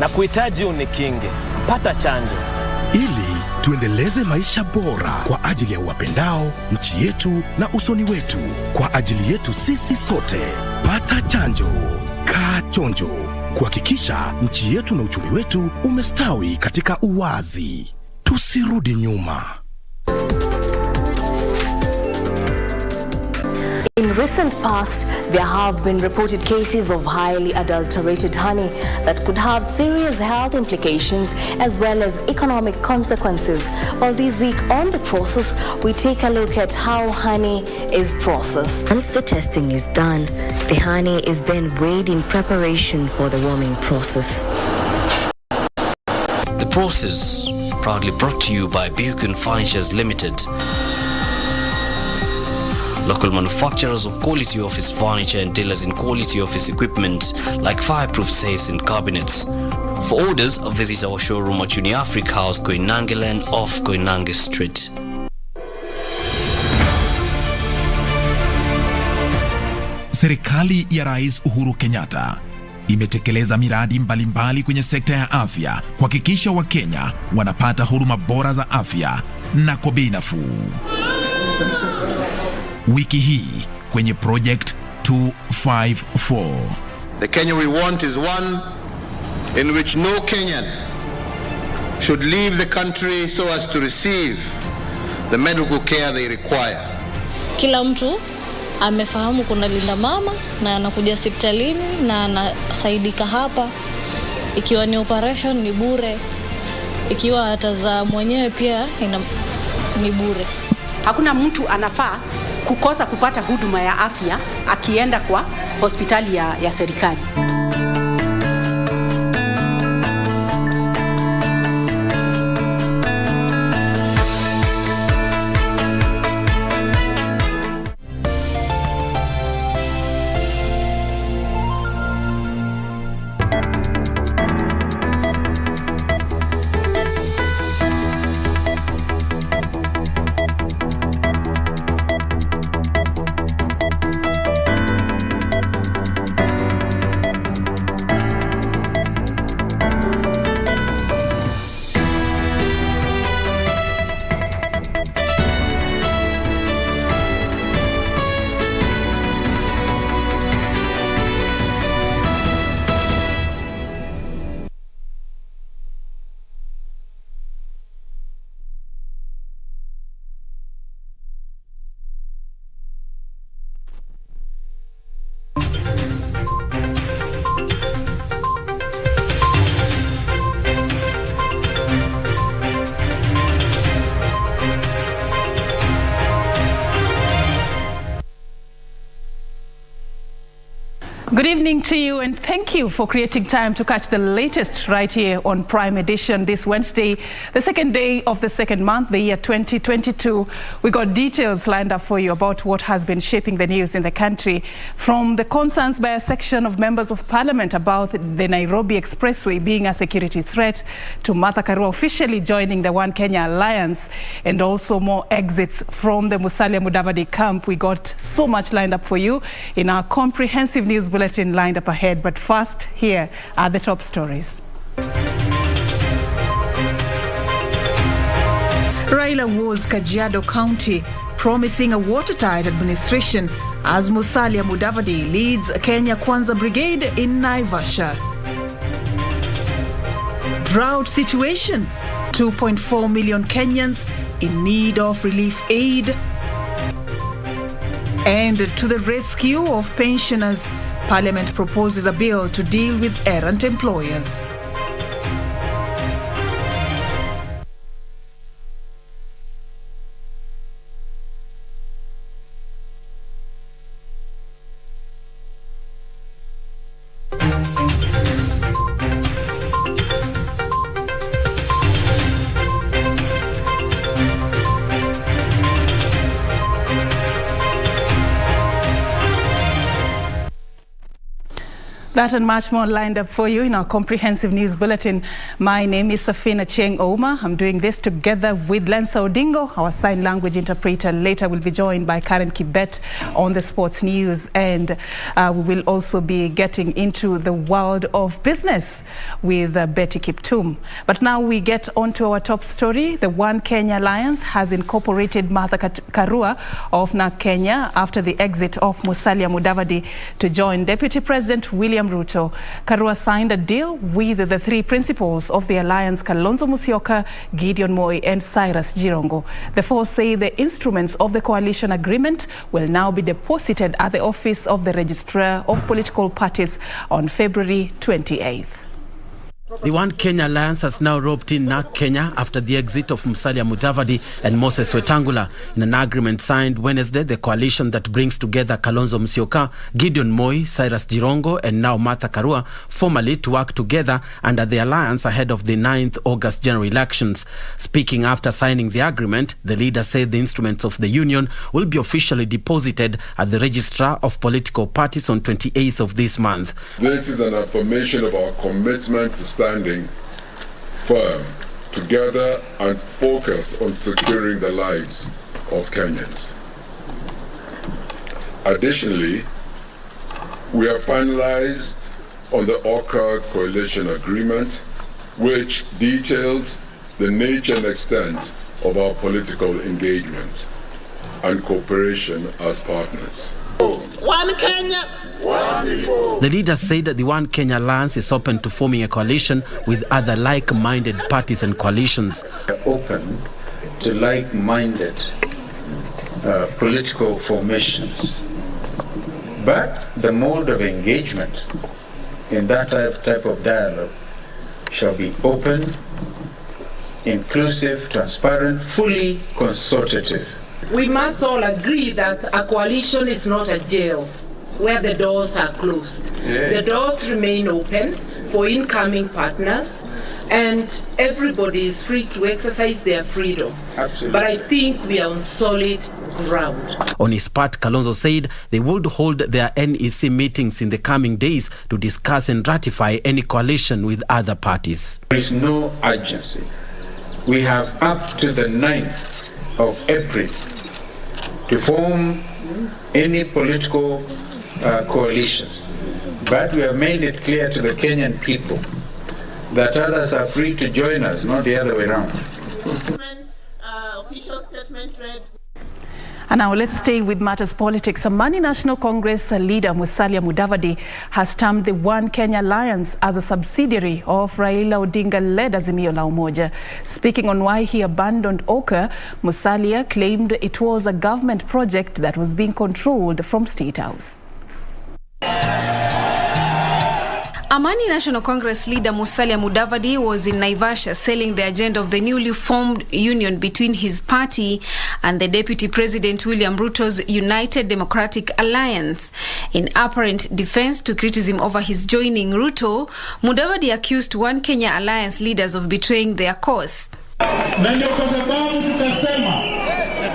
na kuhitaji unikinge. Pata chanjo ili tuendeleze maisha bora kwa ajili ya wapendao, nchi yetu na usoni wetu, kwa ajili yetu sisi sote. Pata chanjo. Kaa chonjo, kuhakikisha nchi yetu na uchumi wetu umestawi katika uwazi. Tusirudi nyuma. In recent past, there have been reported cases of highly adulterated honey that could have serious health implications as well as economic consequences. Well, this week on The Process, we take a look at how honey is processed. Once the testing is done, the honey is then weighed in preparation for the warming process. The Process, proudly brought to you by Buchan Furnitures Limited. Local manufacturers of quality office furniture and dealers in quality office equipment like fireproof safes and cabinets. For orders, visit our showroom at Uniafric House, Koinange Lane off Koinange Street. Serikali ya Rais Uhuru Kenyatta imetekeleza miradi mbalimbali kwenye sekta ya afya kuhakikisha Wakenya wanapata huduma bora za afya na kwa bei nafuu. Wiki hii kwenye Project 254. The Kenya we want is one in which no Kenyan should leave the country so as to receive the medical care they require. Kila mtu amefahamu kuna linda mama na anakuja hospitalini na anasaidika hapa. Ikiwa ni operation ni bure. Ikiwa atazaa mwenyewe pia ni bure. Hakuna mtu anafaa kukosa kupata huduma ya afya akienda kwa hospitali ya serikali. Good evening to you, and thank you for creating time to catch the latest right here on Prime Edition this Wednesday, the second day of the second month, the year 2022. We got details lined up for you about what has been shaping the news in the country, from the concerns by a section of members of parliament about the Nairobi Expressway being a security threat, to Martha Karua officially joining the One Kenya Alliance, and also more exits from the Musalia Mudavadi camp. We got so much lined up for you in our comprehensive news bulletin lined up ahead. But first, here are the top stories. Raila woos Kajiado County, promising a watertight administration as Musalia Mudavadi leads Kenya Kwanza Brigade in Naivasha. Drought situation, 2.4 million Kenyans in need of relief aid. And to the rescue of pensioners, Parliament proposes a bill to deal with errant employers. That and much more lined up for you in our comprehensive news bulletin. My name is Serfine Achieng. I'm doing this together with Lensa Odingo, our sign language interpreter. Later we'll be joined by Karen Kibet on the sports news, and we will also be getting into the world of business with Betty Kiptum. But now we get on to our top story. The One Kenya Alliance has incorporated Martha Karua of NARC Kenya after the exit of Musalia Mudavadi to join Deputy President William Ruto. Karua signed a deal with the three principals of the alliance, Kalonzo Musyoka, Gideon Moi and Cyrus Jirongo. The four say the instruments of the coalition agreement will now be deposited at the office of the Registrar of Political Parties on February 28th. The One Kenya Alliance has now roped in NARC Kenya after the exit of Musalia Mudavadi and Moses Wetangula. In an agreement signed Wednesday, the coalition that brings together Kalonzo Musyoka, Gideon Moi, Cyrus Jirongo and now Martha Karua formally to work together under the alliance ahead of the 9th August general elections. Speaking after signing the agreement, the leader said the instruments of the union will be officially deposited at the Registrar of Political Parties on 28th of this month. This is an affirmation of our commitment to standing firm together and focus on securing the lives of Kenyans. Additionally, we have finalized on the OCA coalition agreement, which details the nature and extent of our political engagement and cooperation as partners. One Kenya. The leader said that the One Kenya Alliance is open to forming a coalition with other like-minded parties and coalitions. We're open to like-minded political formations. But the mode of engagement in that type of dialogue shall be open, inclusive, transparent, fully consultative. We must all agree that a coalition is not a jail where the doors are closed. Yeah. The doors remain open for incoming partners, and everybody is free to exercise their freedom. Absolutely. But I think we are on solid ground. On his part, Kalonzo said they would hold their NEC meetings in the coming days to discuss and ratify any coalition with other parties. There is no urgency. We have up to the 9th of April to form any political coalitions. But we have made it clear to the Kenyan people that others are free to join us, not the other way around. Official statement read. And now let's stay with matters politics. Amani National Congress leader Musalia Mudavadi has termed the One Kenya Alliance as a subsidiary of Raila Odinga-led Azimio la Umoja. Speaking on why he abandoned OCA, Musalia claimed it was a government project that was being controlled from State House. Amani National Congress leader Musalia Mudavadi was in Naivasha selling the agenda of the newly formed union between his party and the Deputy President William Ruto's United Democratic Alliance. In apparent defense to criticism over his joining Ruto, Mudavadi accused One Kenya Alliance leaders of betraying their cause. Na ndio kwa sababu tukasema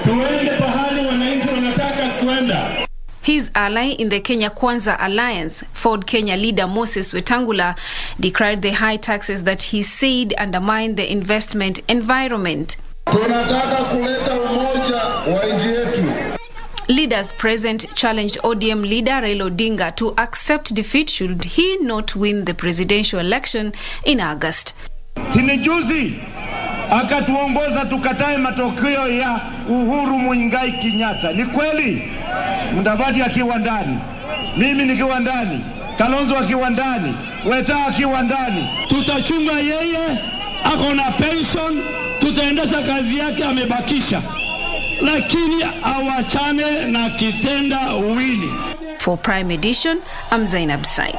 tuende pahali wananchi wanataka kuenda. His ally in the Kenya Kwanza Alliance, Ford Kenya leader Moses Wetangula, decried the high taxes that he said undermine the investment environment. Tunataka kuleta umoja wa nchi yetu. Leaders present challenged ODM leader Raila Odinga to accept defeat should he not win the presidential election in August. Sinijuzi akatuongoza tukatae matokeo ya Uhuru Muigai Kenyatta. Ni kweli? Mudavadi akiwa ndani, mimi nikiwa ndani, Kalonzo akiwa ndani, Weta akiwa ndani. Tutachunga yeye, ako na pension, tutaendesha kazi yake amebakisha. Lakini awachane na kitenda wili. For Prime Edition, I'm Zainab Said.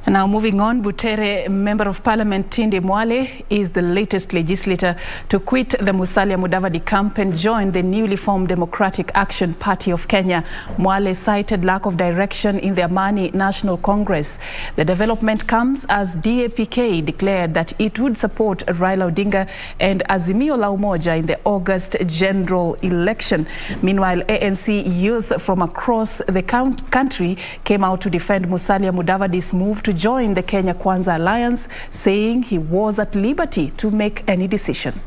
Now moving on, Butere, Member of Parliament Tindi Mwale is the latest legislator to quit the Musalia Mudavadi camp and join the newly formed Democratic Action Party of Kenya. Mwale cited lack of direction in the Amani National Congress. The development comes as DAPK declared that it would support Raila Odinga and Azimio la Umoja in the August general election. Meanwhile, ANC youth from across the country came out to defend Musalia Mudavadi's move to join the Kenya Kwanza Alliance, saying he was at liberty to make any decision.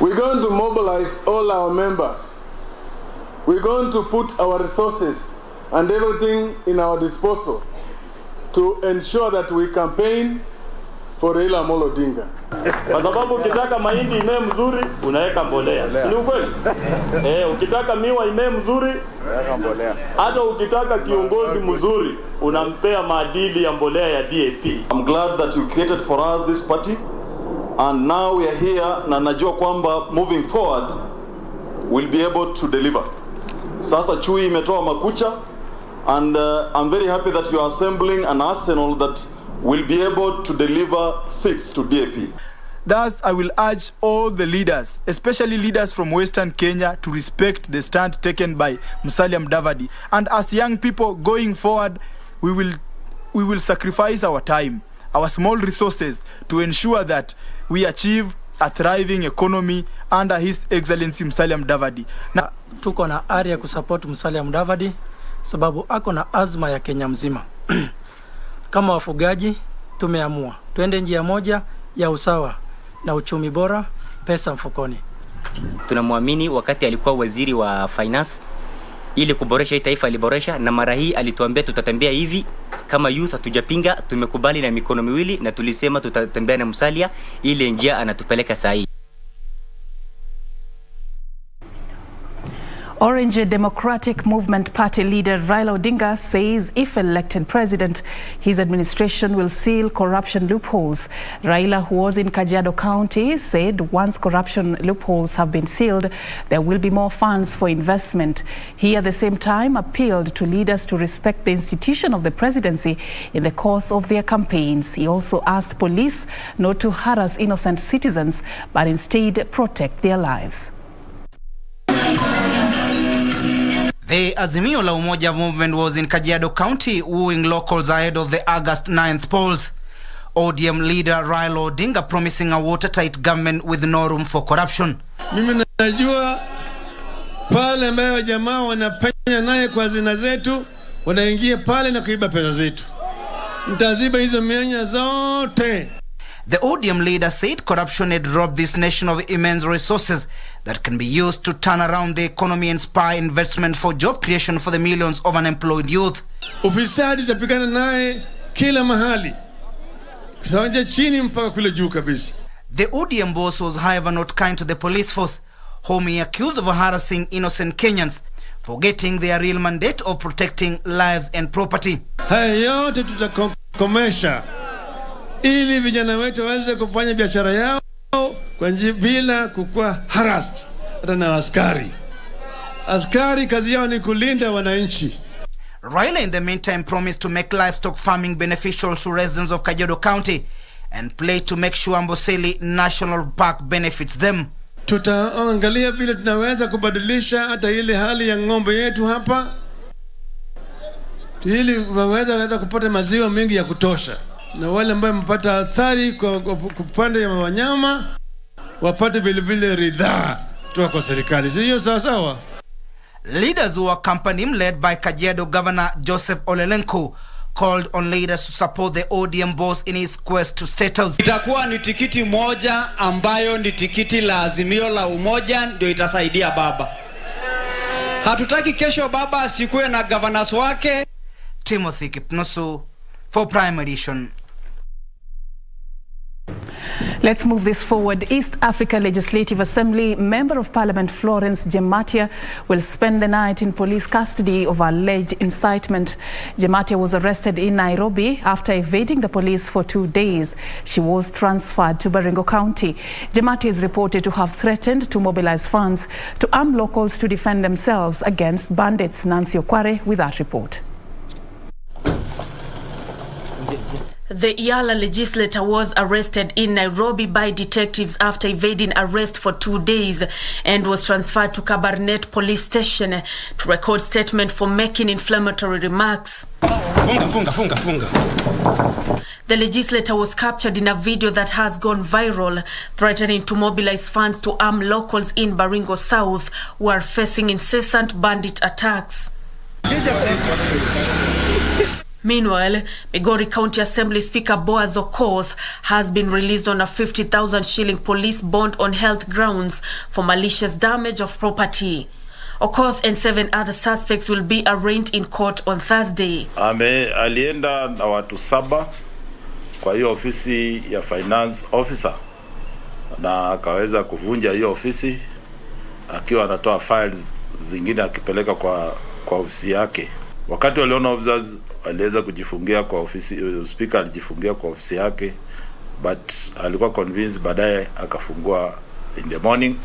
We're going to mobilize all our members. We're going to put our resources and everything in our disposal to ensure that we campaign for Raila Amolo Odinga. Kwa sababu ukitaka mahindi imee mzuri unaweka mbolea. Si ukweli? Ukitaka miwa imee mzuri unaweka mbolea. Hata ukitaka kiongozi mzuri unampea maadili ya mbolea ya DAP. I'm glad that you created for us this party and now we are here na najua kwamba moving forward we'll be able to deliver. Sasa chui imetoa makucha. And I'm very happy that you are assembling an arsenal that will be able to deliver seats to DAP. Thus, I will urge all the leaders, especially leaders from Western Kenya, to respect the stand taken by Musalia Mudavadi. And as young people going forward, we will sacrifice our time, our small resources to ensure that we achieve a thriving economy under His Excellency Musalia Mudavadi. Na tuko na ari ya kusupport Musalia Mudavadi sababu ako na azma ya Kenya mzima. Kama wafugaji tumeamua tuende njia moja ya usawa na uchumi bora, pesa mfukoni. Tunamwamini wakati alikuwa waziri wa finance, ili kuboresha hii taifa aliboresha, na mara hii alituambia tutatembea hivi. Kama youth hatujapinga, tumekubali na mikono miwili na tulisema tutatembea na Musalia ile njia anatupeleka sahihi. Orange Democratic Movement Party leader Raila Odinga says if elected president, his administration will seal corruption loopholes. Raila, who was in Kajiado County, said once corruption loopholes have been sealed, there will be more funds for investment. He at the same time appealed to leaders to respect the institution of the presidency in the course of their campaigns. He also asked police not to harass innocent citizens, but instead protect their lives. The Azimio la Umoja movement was in Kajiado County, wooing locals ahead of the August 9th polls. ODM leader Raila Odinga promising a watertight government with no room for corruption. Mimi najua pale ambayo jamaa wanapenya naye kwa zina zetu, wanaingia pale na kuiba pesa zetu. Mtaziba hizo mianya zote. The ODM leader said corruption had robbed this nation of immense resources that can be used to turn around the economy and spur investment for job creation for the millions of unemployed youth. Ufisadi tutapigana naye kila mahali. Kuanzia chini mpaka kule juu kabisa. The ODM boss was however not kind to the police force, whom he accused of harassing innocent Kenyans, forgetting their real mandate of protecting lives and property. Haya yote tutakomesha ili vijana wetu waweze kufanya biashara yao kwa njia bila kukua harassed hata na askari. Askari kazi yao ni kulinda wananchi. Raila in the meantime promised to make livestock farming beneficial to residents of Kajiado County and play to make sure Amboseli National Park benefits them. Tutaangalia vile tunaweza kubadilisha hata ile hali ya ng'ombe yetu hapa, ili waweze hata kupata maziwa mengi ya kutosha, na wale ambao mpata athari kwa kupanda ya wanyama wapate vile vile ridhaa kutoka kwa serikali. Sio sawa sawa. Leaders who accompanied him, led by Kajiado Governor Joseph Olelenku, called on leaders to support the ODM boss in his quest to State House. Itakuwa ni tikiti moja ambayo ni tikiti la Azimio la Umoja ndio itasaidia baba. Hatutaki kesho baba asikuwe na governors wake. Timothy Kipnusu for Prime Edition. Let's move this forward. East Africa Legislative Assembly Member of Parliament Florence Jematia will spend the night in police custody of alleged incitement. Jematia was arrested in Nairobi after evading the police for 2 days. She was transferred to Baringo County. Jematia is reported to have threatened to mobilize funds to arm locals to defend themselves against bandits. Nancy Okware with that report. The Yala legislator was arrested in Nairobi by detectives after evading arrest for 2 days and was transferred to Kabarnet police station to record statement for making inflammatory remarks. The legislator was captured in a video that has gone viral, threatening to mobilize funds to arm locals in Baringo South who are facing incessant bandit attacks. Meanwhile, Migori County Assembly Speaker Boaz Okoth has been released on a 50,000 shilling police bond on health grounds for malicious damage of property. Okoth and 7 other suspects will be arraigned in court on Thursday. Alienda na watu 7 kwa hiyo ofisi ya finance officer na akaweza kuvunja hiyo ofisi akiwa anatoa files zingine akipeleka kwa ofisi yake. Wakati waliona officers aliweza kujifungia kwa ofisi, speaker alijifungia kwa ofisi yake, but alikuwa convinced, baadaye akafungua in the morning.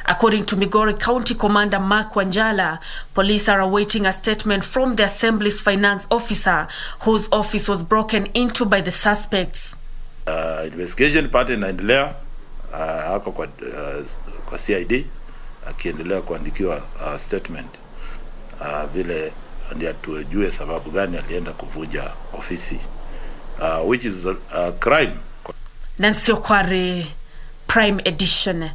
According to Migori County Commander Mark Wanjala, police are awaiting a statement from the Assembly's finance officer whose office was broken into by the suspects. Investigation part inaendelea, hako kwa CID akiendelea kuandikiwa statement vile ndio tujue sababu gani alienda kuvunja ofisi, which is a crime. Nancy Okware, Prime Edition.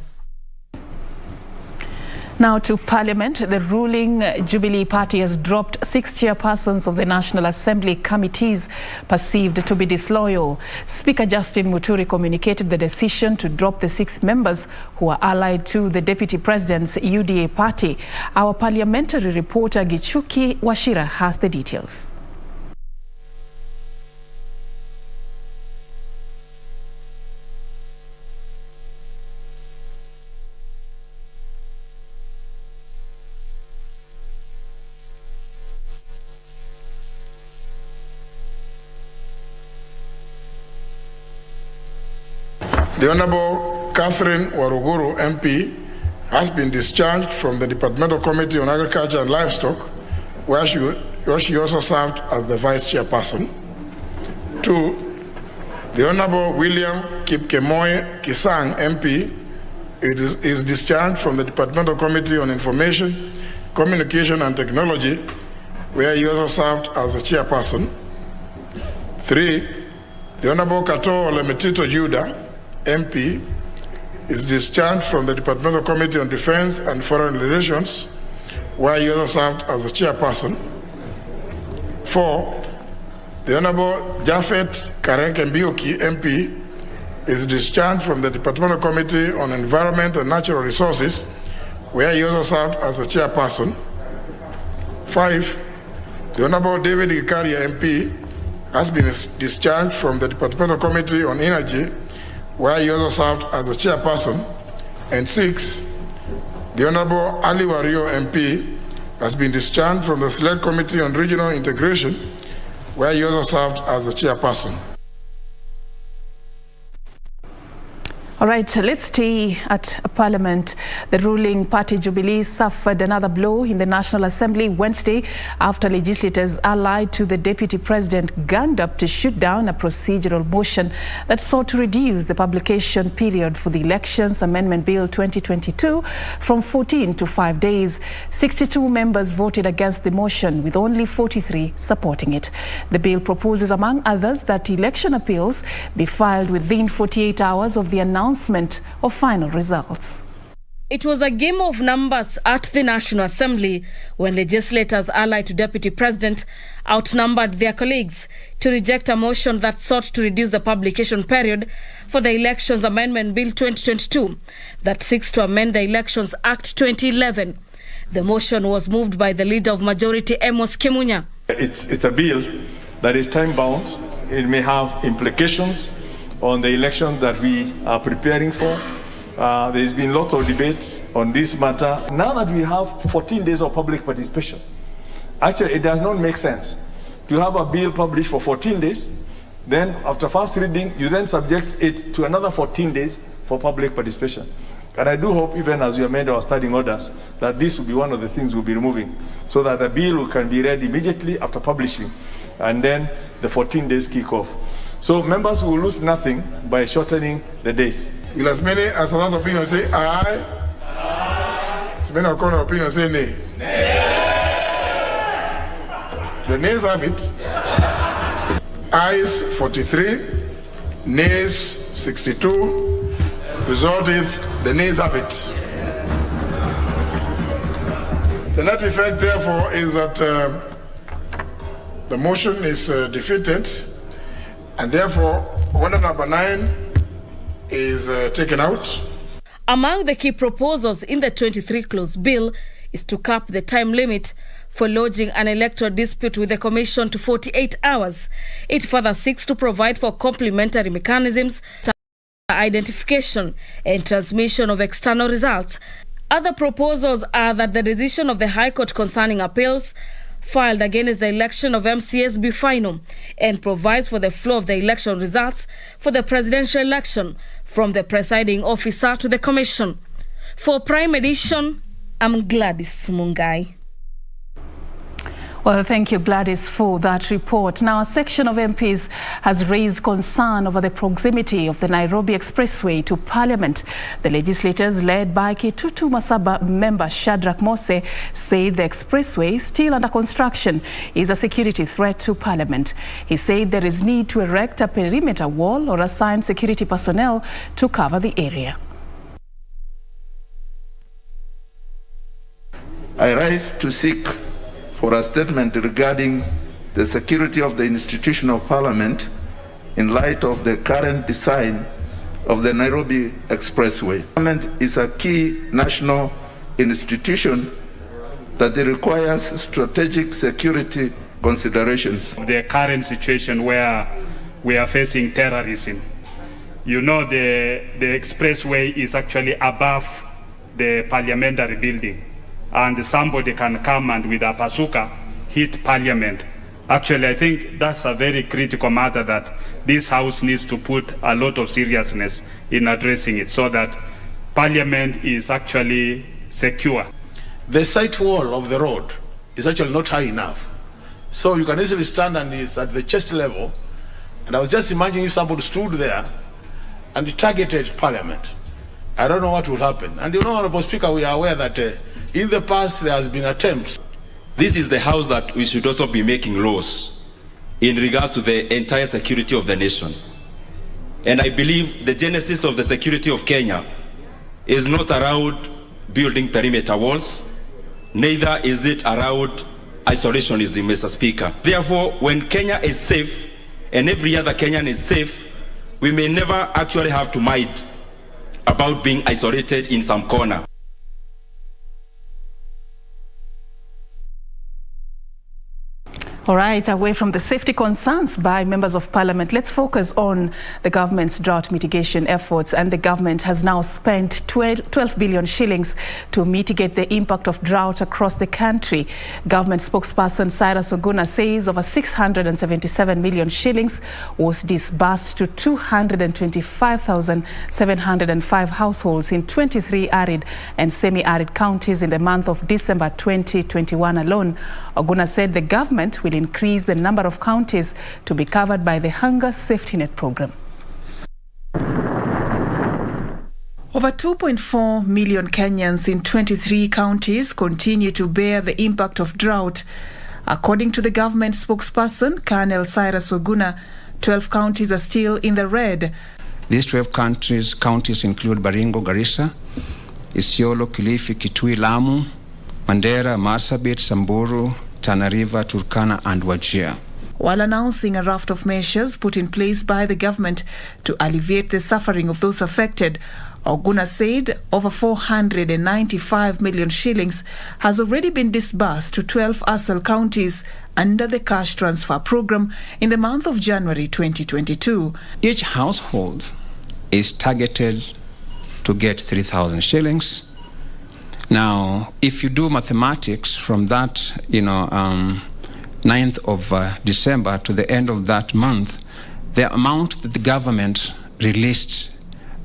Now to Parliament, the ruling Jubilee Party has dropped 6 chairpersons of the National Assembly committees perceived to be disloyal. Speaker Justin Muturi communicated the decision to drop the 6 members who are allied to the Deputy President's UDA party. Our parliamentary reporter Gichuki Washira has the details. The Honorable Catherine Waruguru MP has been discharged from the Departmental Committee on Agriculture and Livestock, where she also served as the Vice Chairperson. 2. The Honorable William Kipkemoy Kisang MP is discharged from the Departmental Committee on Information, Communication and Technology, where he also served as the Chairperson. 3. The Honorable Kato Olemetito Judah MP is discharged from the Departmental Committee on Defense and Foreign Relations, where he also served as the chairperson. 4. The Honorable Jafet Karenkembioki MP is discharged from the Departmental Committee on Environment and Natural Resources, where he also served as the chairperson. 5. The Honorable David Gikaria MP has been discharged from the Departmental Committee on Energy, where he also served as the chairperson. And 6, the Honorable Ali Wario MP has been discharged from the Select Committee on Regional Integration, where he also served as the chairperson. All right, let's stay at Parliament. The ruling party Jubilee suffered another blow in the National Assembly Wednesday after legislators allied to the Deputy President ganged up to shoot down a procedural motion that sought to reduce the publication period for the Elections Amendment Bill 2022 from 14 to 5 days. 62 members voted against the motion, with only 43 supporting it. The bill proposes, among others, that election appeals be filed within 48 hours of the announcement of final results. It was a game of numbers at the National Assembly when legislators allied to Deputy President outnumbered their colleagues to reject a motion that sought to reduce the publication period for the Elections Amendment Bill 2022 that seeks to amend the Elections Act 2011. The motion was moved by the Leader of Majority, Amos Kimunya. It's a bill that is time-bound. It may have implications on the election that we are preparing for. There's been lots of debate on this matter. Now that we have 14 days of public participation, actually it does not make sense to have a bill published for 14 days, then after first reading, you then subject it to another 14 days for public participation. And I do hope, even as we have made our standing orders, that this will be one of the things we'll be removing, so that the bill can be read immediately after publishing, and then the 14 days kick off. So members will lose nothing by shortening the days. Will as many as another opinion say aye? As many as another opinion say nay? The nays have it. Ayes 43, nays 62. Result is the nays have it. The net effect, therefore, is that the motion is defeated, and therefore, order number 9 is taken out. Among the key proposals in the 23-clause bill is to cap the time limit for lodging an electoral dispute with the Commission to 48 hours. It further seeks to provide for complementary mechanisms to identification and transmission of external results. Other proposals are that the decision of the High Court concerning appeals filed against the election of MCS be final and provides for the flow of the election results for the presidential election from the presiding officer to the Commission. For Prime Edition, I'm Gladys Mungai. Well, thank you, Gladys, for that report. Now, a section of MPs has raised concern over the proximity of the Nairobi Expressway to Parliament. The legislators, led by Kitutu Masaba member Shadrack Mose, say the expressway, still under construction, is a security threat to Parliament. He said there is need to erect a perimeter wall or assign security personnel to cover the area. I rise to seek for a statement regarding the security of the institution of Parliament in light of the current design of the Nairobi Expressway. Parliament is a key national institution that requires strategic security considerations. The current situation where we are facing terrorism, you know, the expressway is actually above the parliamentary building, and somebody can come and with a bazooka hit Parliament. Actually, I think that's a very critical matter that this House needs to put a lot of seriousness in addressing it so that Parliament is actually secure. The site wall of the road is actually not high enough. So you can easily stand and it's at the chest level. And I was just imagining if somebody stood there and targeted Parliament. I don't know what would happen. And you know, Honorable Speaker, we are aware that in the past there has been attempts. This is the House that we should also be making laws in regards to the entire security of the nation. And I believe the genesis of the security of Kenya is not around building perimeter walls, neither is it around isolationism, Mr. Speaker. Therefore, when Kenya is safe and every other Kenyan is safe, we may never actually have to mind about being isolated in some corner. All right, away from the safety concerns by members of Parliament, let's focus on the government's drought mitigation efforts. And the government has now spent 12 billion shillings to mitigate the impact of drought across the country. Government spokesperson Cyrus Oguna says over 677 million shillings was disbursed to 225,705 households in 23 arid and semi-arid counties in the month of December 2021 alone. Oguna said the government will increase the number of counties to be covered by the Hunger Safety Net program. Over 2.4 million Kenyans in 23 counties continue to bear the impact of drought. According to the government spokesperson, Colonel Cyrus Oguna, 12 counties are still in the red. These 12 counties include Baringo, Garissa, Isiolo, Kilifi, Kitui, Lamu, Mandera, Marsabit, Samburu, Tana River, Turkana and Wajir. While announcing a raft of measures put in place by the government to alleviate the suffering of those affected, Oguna said over 495 million shillings has already been disbursed to 12 ASAL counties under the cash transfer program in the month of January 2022. Each household is targeted to get 3,000 shillings. Now, if you do mathematics from that, 9th of December to the end of that month, the amount that the government released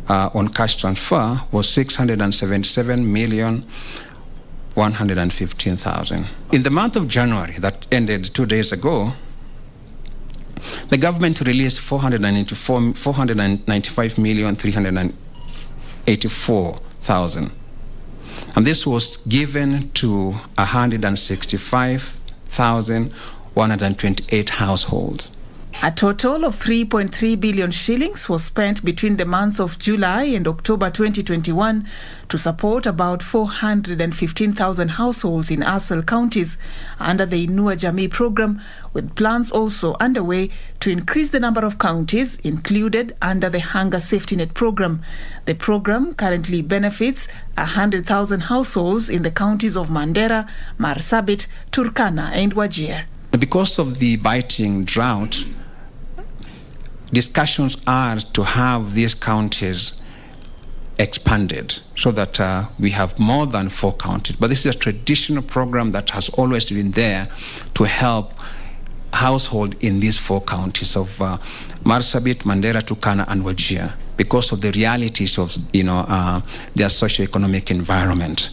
on cash transfer was 677,115,000. In the month of January, that ended 2 days ago, the government released 495,384,000. And this was given to 165,128 households. A total of 3.3 billion shillings was spent between the months of July and October 2021 to support about 415,000 households in Asal counties under the Inua Jamii program, with plans also underway to increase the number of counties included under the Hunger Safety Net program. The program currently benefits 100,000 households in the counties of Mandera, Marsabit, Turkana and Wajir. Because of the biting drought, discussions are to have these counties expanded so that we have more than 4 counties. But this is a traditional program that has always been there to help households in these 4 counties of Marsabit, Mandera, Turkana and Wajir, because of the realities of their socio-economic environment.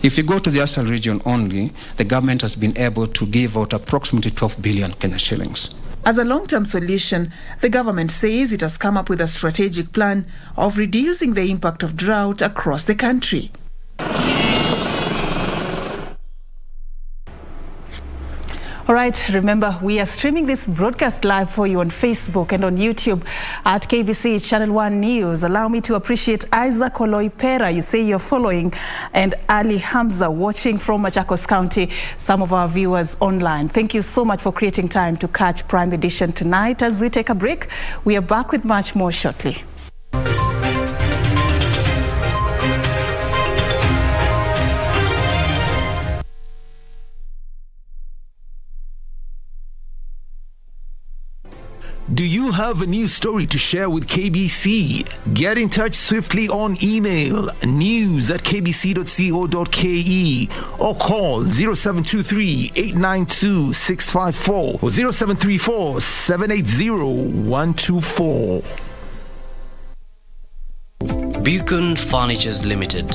If you go to the Asal region only, the government has been able to give out approximately 12 billion Kenya shillings. As a long-term solution, the government says it has come up with a strategic plan of reducing the impact of drought across the country. All right, remember, we are streaming this broadcast live for you on Facebook and on YouTube at KBC Channel 1 News. Allow me to appreciate Isaac Oloipera, you say you're following, and Ali Hamza watching from Machakos County, some of our viewers online. Thank you so much for creating time to catch Prime Edition tonight. As we take a break, we are back with much more shortly. Do you have a news story to share with KBC? Get in touch swiftly on email news@kbc.co.ke or call 0723-892-654 or 0734-780-124. Beacon Furnitures Limited.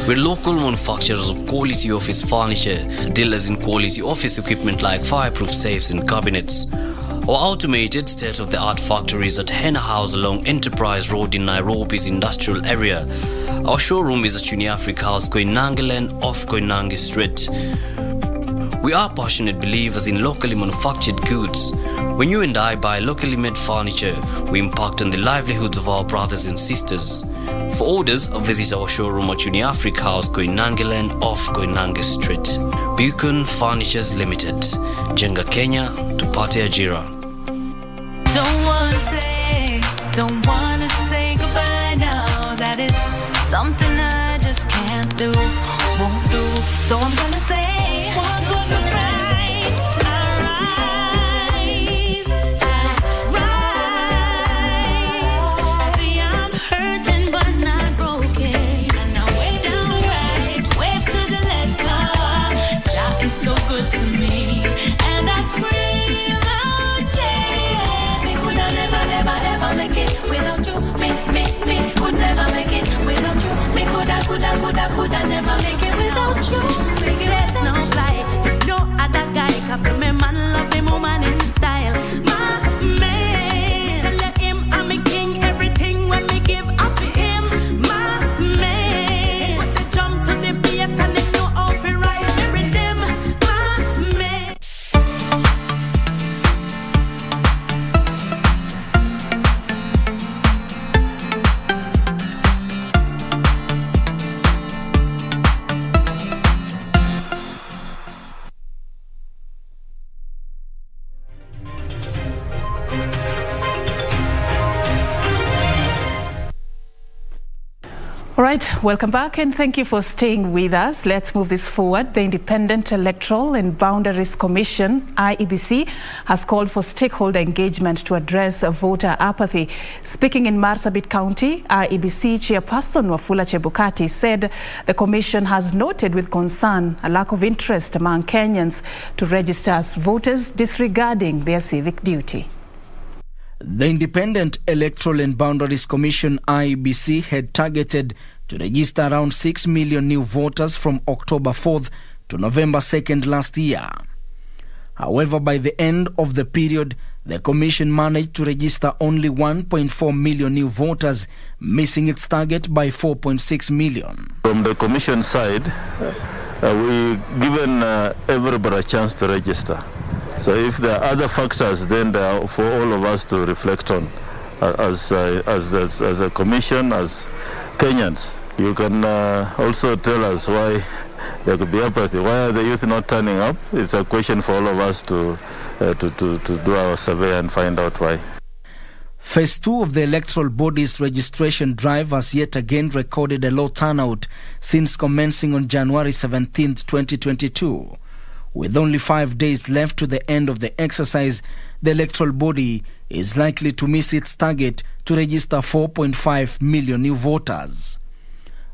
We're local manufacturers of quality office furniture, dealers in quality office equipment like fireproof safes and cabinets. Our automated state-of-the-art factories at Henna House along Enterprise Road in Nairobi's industrial area. Our showroom is at Uniafric House, Koinange Lane off Koinange Street. We are passionate believers in locally manufactured goods. When you and I buy locally made furniture, we impact on the livelihoods of our brothers and sisters. For orders, visit our showroom at Uniafric House, Koinange Lane off Koinange Street. Beacon Furnitures Limited. Jenga Kenya, tupate ajira. Don't wanna say goodbye now. That is something I just can't do, won't do. So I'm gonna say, walk on the right, I rise. See, I'm hurting but not broken. And I wave down the right, wave to the left, that is so good to me. And I scream out, yeah, we could never make it without you. Me could never make it without you. Me coulda never make it without you. There's no lie, no other guy can feel me man love him woman in style. My man, so let him I'm a king. Everything when me give up to him. My man, put the jump to the bass and they know how to ride the rhythm. My man. All right, welcome back and thank you for staying with us. Let's move this forward. The Independent Electoral and Boundaries Commission, IEBC, has called for stakeholder engagement to address voter apathy. Speaking in Marsabit County, IEBC Chairperson Wafula Chebukati said the commission has noted with concern a lack of interest among Kenyans to register as voters, disregarding their civic duty. The Independent Electoral and Boundaries Commission, IEBC, had targeted to register around 6 million new voters from October 4th to November 2nd last year. However, by the end of the period, the Commission managed to register only 1.4 million new voters, missing its target by 4.6 million. From the Commission side, we given everybody a chance to register. So if there are other factors, then there are for all of us to reflect on as a commission, as Kenyans. You can also tell us why there could be apathy. Why are the youth not turning up? It's a question for all of us to do our survey and find out why. Phase 2 of the electoral body's registration drive has yet again recorded a low turnout since commencing on January 17, 2022. With only 5 days left to the end of the exercise, the electoral body is likely to miss its target to register 4.5 million new voters.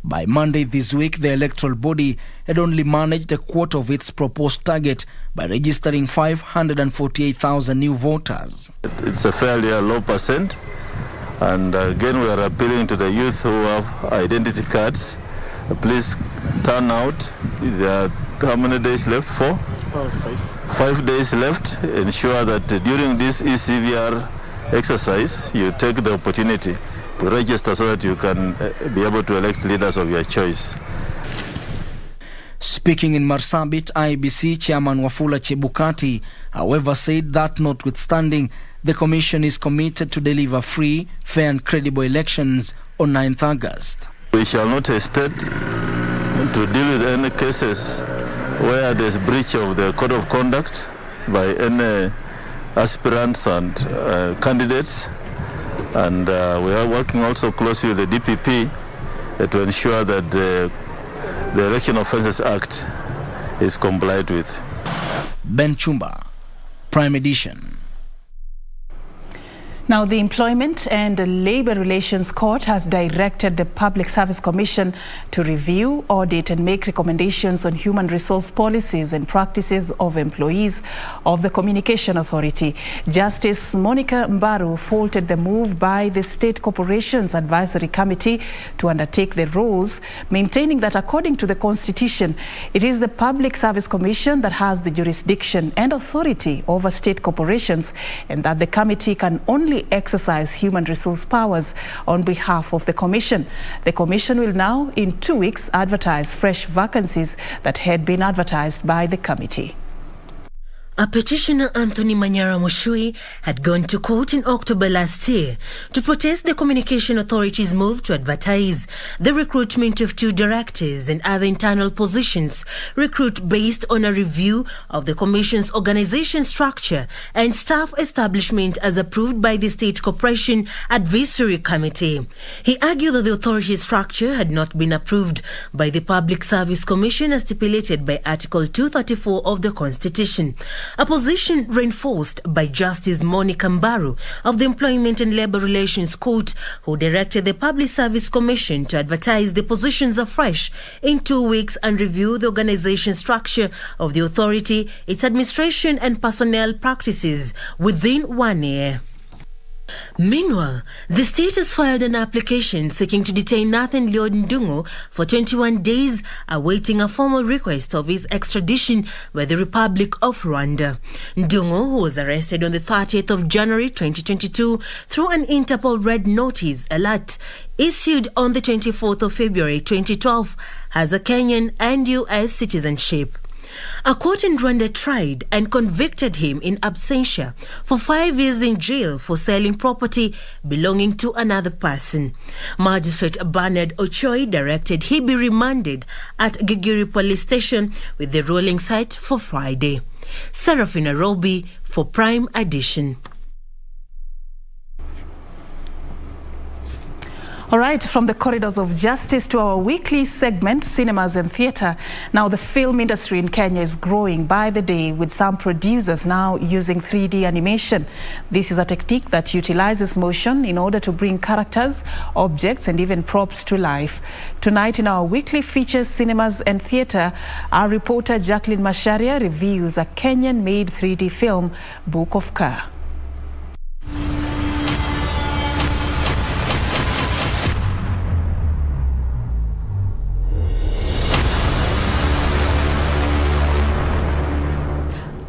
By Monday this week, the electoral body had only managed a quarter of its proposed target by registering 548,000 new voters. It's a fairly low percent, and again we are appealing to the youth who have identity cards. Please turn out. There are how many days left for? 5 days left. Ensure that during this ECVR exercise, you take the opportunity to register so that you can be able to elect leaders of your choice. Speaking in Marsabit, IEBC Chairman Wafula Chebukati, however, said that notwithstanding, the Commission is committed to deliver free, fair and credible elections on 9th August. We shall not hesitate to deal with any cases where there's breach of the code of conduct by any aspirants and candidates. And we are working also closely with the DPP to ensure that the Election Offences Act is complied with. Ben Chumba, Prime Edition. Now, the Employment and Labour Relations Court has directed the Public Service Commission to review, audit and make recommendations on human resource policies and practices of employees of the Communication Authority. Justice Monica Mbaru faulted the move by the State Corporations Advisory Committee to undertake the roles, maintaining that according to the Constitution, it is the Public Service Commission that has the jurisdiction and authority over state corporations, and that the committee can only exercise human resource powers on behalf of the Commission. The Commission will now, in 2 weeks, advertise fresh vacancies that had been advertised by the committee. A petitioner, Anthony Manyara Mushui, had gone to court in October last year to protest the Communication Authority's move to advertise the recruitment of 2 directors and other internal positions, recruit based on a review of the Commission's organization structure and staff establishment as approved by the State Corporation Advisory Committee. He argued that the authority's structure had not been approved by the Public Service Commission as stipulated by Article 234 of the Constitution. A position reinforced by Justice Monica Mbaru of the Employment and Labour Relations Court, who directed the Public Service Commission to advertise the positions afresh in 2 weeks and review the organisation structure of the authority, its administration and personnel practices within 1 year. Meanwhile, the state has filed an application seeking to detain Nathan Leo Ndungu for 21 days, awaiting a formal request of his extradition by the Republic of Rwanda. Ndungu, who was arrested on the 30th of January 2022 through an Interpol Red Notice alert issued on the 24th of February 2012, has a Kenyan and US citizenship. A court in Rwanda tried and convicted him in absentia for 5 years in jail for selling property belonging to another person. Magistrate Bernard Ochoi directed he be remanded at Gigiri Police Station with the ruling set for Friday. Serfine for Prime Edition. All right, from the corridors of justice to our weekly segment, Cinemas and Theatre. Now, the film industry in Kenya is growing by the day, with some producers now using 3D animation. This is a technique that utilizes motion in order to bring characters, objects, and even props to life. Tonight in our weekly feature, Cinemas and Theatre, our reporter Jacqueline Masharia reviews a Kenyan-made 3D film, Book of Ka.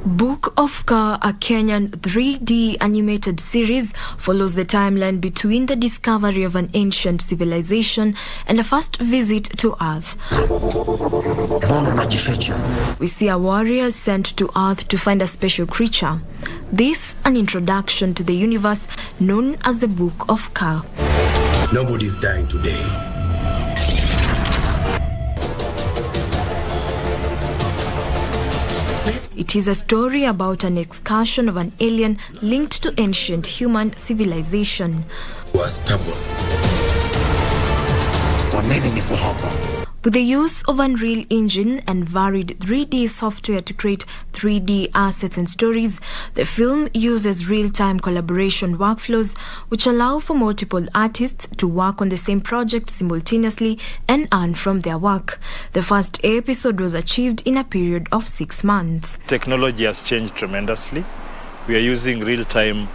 Book of Ka, a Kenyan 3D animated series, follows the timeline between the discovery of an ancient civilization and a first visit to Earth. We see a warrior sent to Earth to find a special creature. This an introduction to the universe known as the Book of Ka. Nobody's dying today. It is a story about an excursion of an alien linked to ancient human civilization. With the use of Unreal Engine and varied 3D software to create 3D assets and stories, the film uses real-time collaboration workflows which allow for multiple artists to work on the same project simultaneously and earn from their work. The first episode was achieved in a period of 6 months. Technology has changed tremendously. We are using real-time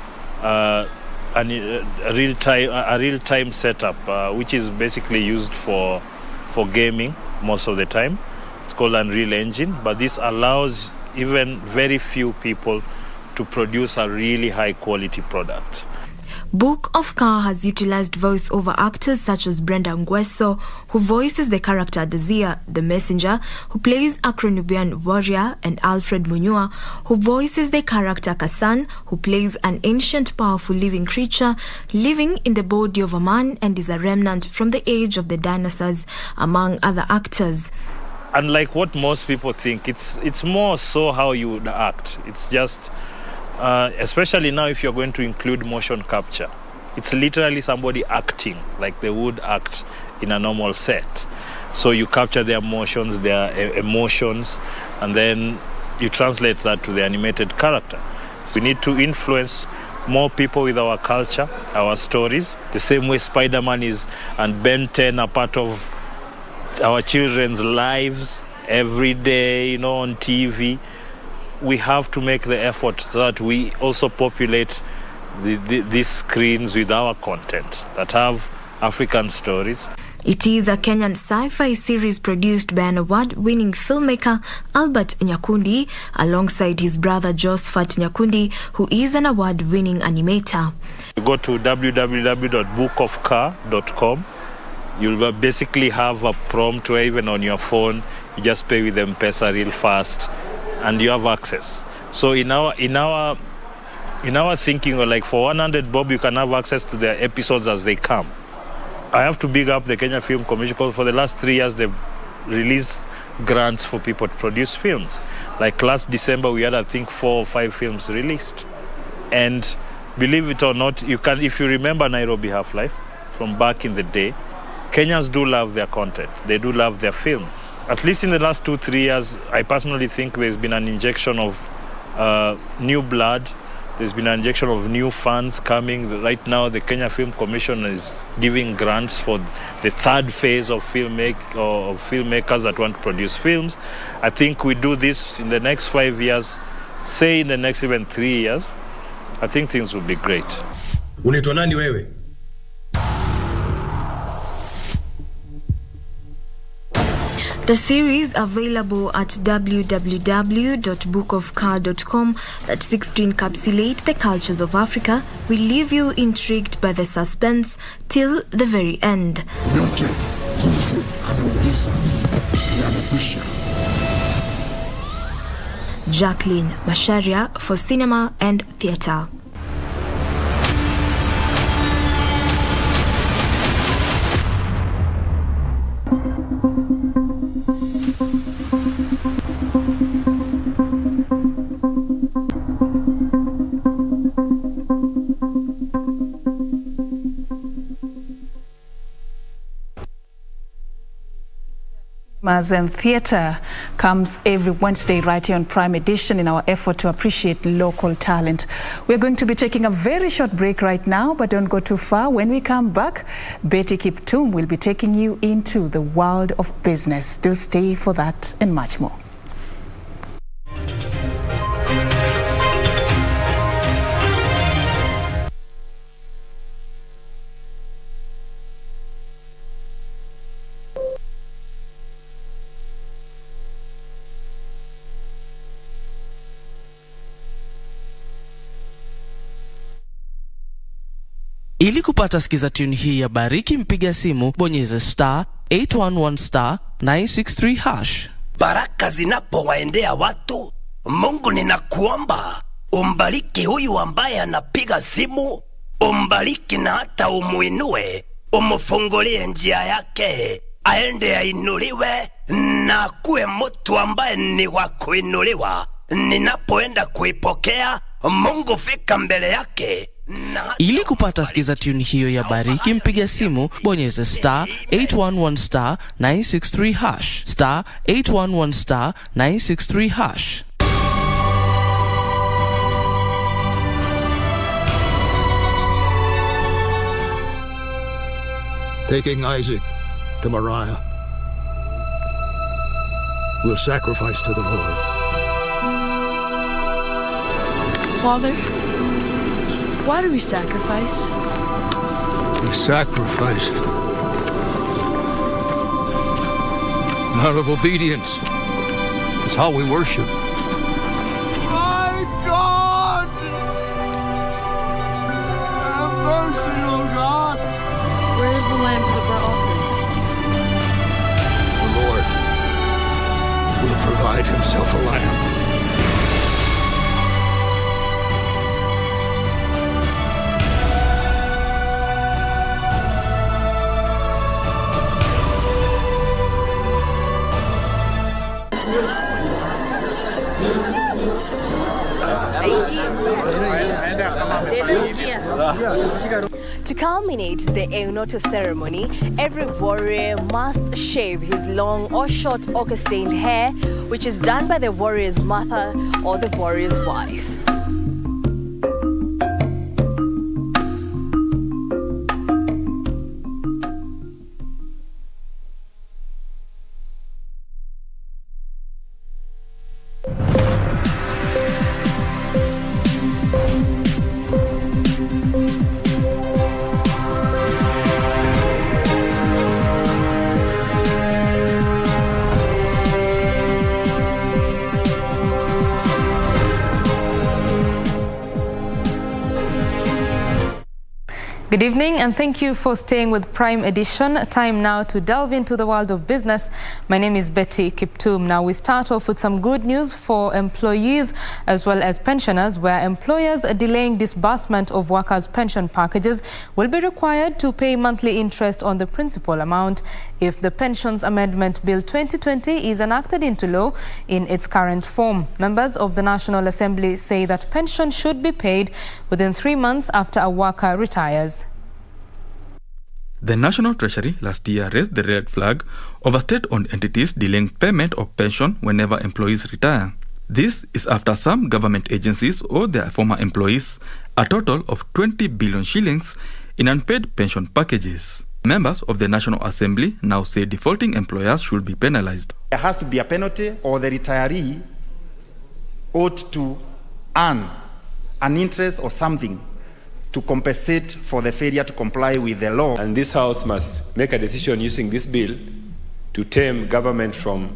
a real-time setup, which is basically used for gaming most of the time. It's called Unreal Engine, but this allows even very few people to produce a really high quality product. Book of Ka has utilized voice-over actors such as Brenda Ngweso, who voices the character Dazia, the messenger, who plays a Nubian warrior, and Alfred Munyua, who voices the character Kasan, who plays an ancient powerful living creature living in the body of a man and is a remnant from the age of the dinosaurs, among other actors. Unlike what most people think, it's more so how you would act. It's just especially now if you're going to include motion capture, it's literally somebody acting like they would act in a normal set. So you capture their emotions, and then you translate that to the animated character. So we need to influence more people with our culture, our stories, the same way Spider-Man is and Ben 10 are part of our children's lives every day, on TV. We have to make the effort so that we also populate these screens with our content that have African stories. It is a Kenyan sci-fi series produced by an award-winning filmmaker, Albert Nyakundi, alongside his brother Josephat Nyakundi, who is an award-winning animator. You go to www.bookofka.com. You'll basically have a prompt where even on your phone, you just pay with M-Pesa real fast, and you have access. So in our thinking, like for 100 bob, you can have access to the episodes as they come. I have to big up the Kenya Film Commission because for the last 3 years they've released grants for people to produce films. Like last December we had I think 4 or 5 films released. And believe it or not, you can, if you remember Nairobi Half-Life from back in the day, Kenyans do love their content. They do love their film. At least in the last 2-3 years, I personally think there's been an injection of new blood. There's been an injection of new funds coming. Right now, the Kenya Film Commission is giving grants for the third phase of filmmakers that want to produce films. I think we do this in the next 5 years, say in the next even 3 years. I think things will be great. Unaitwa nani wewe? The series available at www.bookofka.com that seeks to encapsulate the cultures of Africa will leave you intrigued by the suspense till the very end. Jacqueline Masharia for Cinema and Theatre. cinemas and theatre comes every Wednesday right here on Prime Edition in our effort to appreciate local talent. We're going to be taking a very short break right now, but don't go too far. When we come back, Betty Kiptum will be taking you into the world of business. Do stay for that and much more. Ili kupata sikiza tune hii ya Bariki, mpiga simu bonyeza *811 *963#. Baraka zinapowaendea watu, Mungu ninakuomba umbariki huyu ambaye anapiga simu, umbariki na hata umuinue, umfungulie njia yake, aende ainuliwe na kuwe mtu ambaye ni wa kuinuliwa. Ninapoenda kuipokea, Mungu fika mbele yake. Ili kupata sikiza tune hiyo ya Bariki, mpiga simu bonyeza *811 *963#, *811 *963#. Taking Isaac to Moriah, we'll sacrifice to the Lord. Father, why do we sacrifice? We sacrifice out of obedience. It's how we worship. My God! Have mercy, oh God! Where is the lamb for the burnt offering? The Lord will provide himself a lamb. To culminate the Eunoto ceremony, every warrior must shave his long or short ochre-stained hair, which is done by the warrior's mother or the warrior's wife. Good evening and thank you for staying with Prime Edition. Time now to delve into the world of business. My name is Betty Kiptum. Now we start off with some good news for employees as well as pensioners, where employers delaying disbursement of workers' pension packages will be required to pay monthly interest on the principal amount if the Pensions Amendment Bill 2020 is enacted into law in its current form. Members of the National Assembly say that pension should be paid within 3 months after a worker retires. The National Treasury last year raised the red flag over state-owned entities delaying payment of pension whenever employees retire. This is after some government agencies owe their former employees a total of 20 billion shillings in unpaid pension packages. Members of the National Assembly now say defaulting employers should be penalized. There has to be a penalty, or the retiree ought to earn an interest or something to compensate for the failure to comply with the law. And this House must make a decision using this bill to tame government from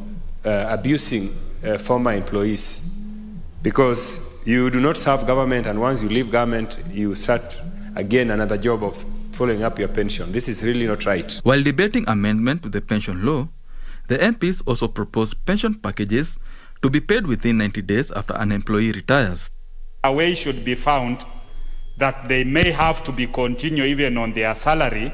abusing former employees. Because you do not serve government, and once you leave government, you start again another job of following up your pension. This is really not right. While debating amendment to the pension law, the MPs also proposed pension packages to be paid within 90 days after an employee retires. A way should be found that they may have to be continued even on their salary,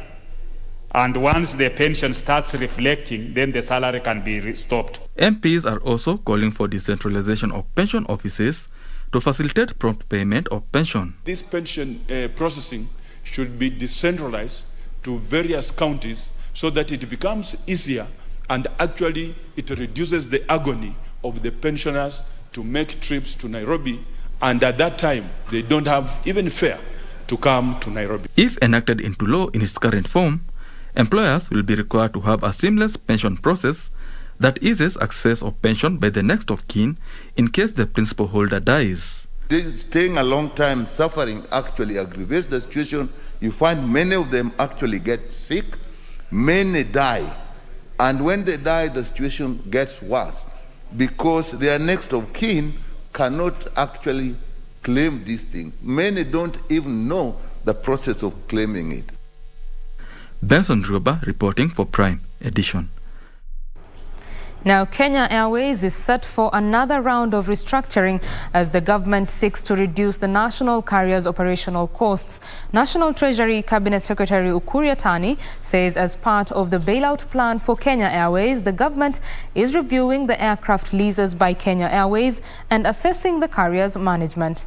and once the pension starts reflecting, then the salary can be stopped. MPs are also calling for decentralization of pension offices to facilitate prompt payment of pension. This pension processing should be decentralized to various counties so that it becomes easier and actually it reduces the agony of the pensioners to make trips to Nairobi, and at that time they don't have even fare to come to Nairobi. If enacted into law in its current form, employers will be required to have a seamless pension process that eases access of pension by the next of kin in case the principal holder dies. Staying a long time suffering actually aggravates the situation. You find many of them actually get sick, many die, and when they die the situation gets worse because their next of kin cannot actually claim this thing. Many don't even know the process of claiming it. Benson Rioba reporting for Prime Edition. Now, Kenya Airways is set for another round of restructuring as the government seeks to reduce the national carrier's operational costs. National Treasury Cabinet Secretary Ukur Yatani says as part of the bailout plan for Kenya Airways, the government is reviewing the aircraft leases by Kenya Airways and assessing the carrier's management.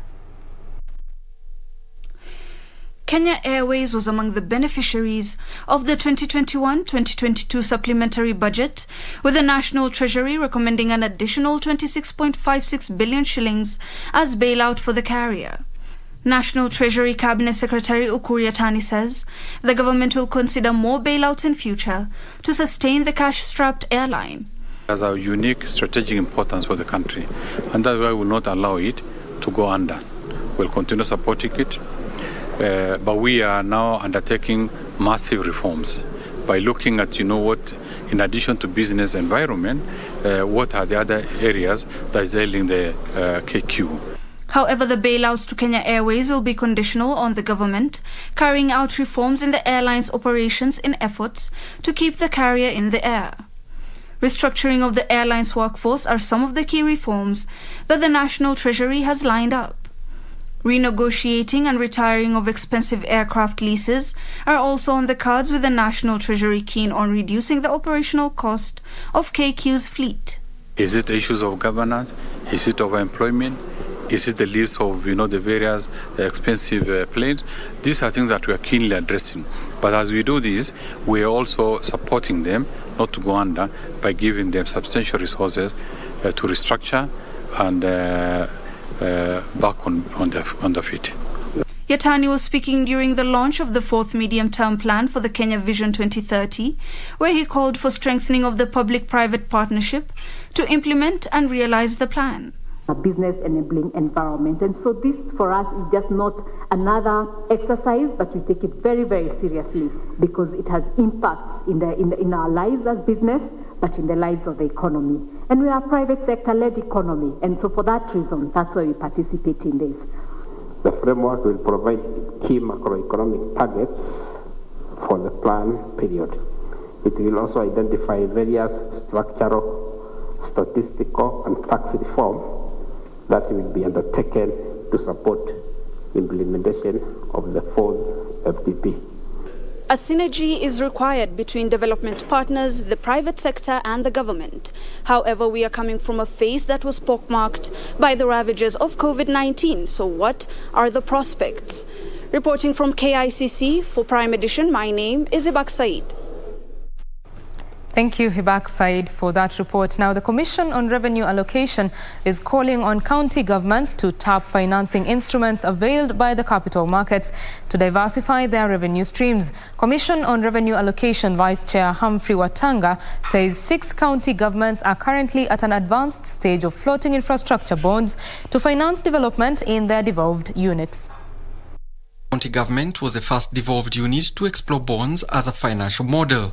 Kenya Airways was among the beneficiaries of the 2021-2022 supplementary budget, with the National Treasury recommending an additional 26.56 billion shillings as bailout for the carrier. National Treasury Cabinet Secretary Ukur Yatani says the government will consider more bailouts in future to sustain the cash-strapped airline. It has a unique strategic importance for the country, and that's why we will not allow it to go under. We'll continue supporting it. But we are now undertaking massive reforms by looking at, what, in addition to business environment, what are the other areas that is ailing the KQ. However, the bailouts to Kenya Airways will be conditional on the government carrying out reforms in the airline's operations in efforts to keep the carrier in the air. Restructuring of the airline's workforce are some of the key reforms that the National Treasury has lined up. Renegotiating and retiring of expensive aircraft leases are also on the cards, with the National Treasury keen on reducing the operational cost of KQ's fleet. Is it issues of governance? Is it of employment? Is it the lease of, the various expensive planes? These are things that we are keenly addressing. But as we do this, we are also supporting them not to go under by giving them substantial resources to restructure and back on the feet. Yatani was speaking during the launch of the fourth medium-term plan for the Kenya Vision 2030, where he called for strengthening of the public-private partnership to implement and realize the plan. A business enabling environment, and so this for us is just not another exercise, but we take it very, very seriously because it has impacts in our lives as business, but in the lives of the economy. And we are a private sector-led economy, and so for that reason, that's why we participate in this. The framework will provide key macroeconomic targets for the plan period. It will also identify various structural, statistical, and tax reform that will be undertaken to support implementation of the fourth FDP. A synergy is required between development partners, the private sector and the government. However, we are coming from a phase that was pockmarked by the ravages of COVID-19. So what are the prospects? Reporting from KICC for Prime Edition, my name is Ibak Said. Thank you, Hibak Said, for that report. Now, the Commission on Revenue Allocation is calling on county governments to tap financing instruments availed by the capital markets to diversify their revenue streams. Commission on Revenue Allocation Vice Chair Humphrey Watanga says 6 county governments are currently at an advanced stage of floating infrastructure bonds to finance development in their devolved units. County government was the first devolved unit to explore bonds as a financial model.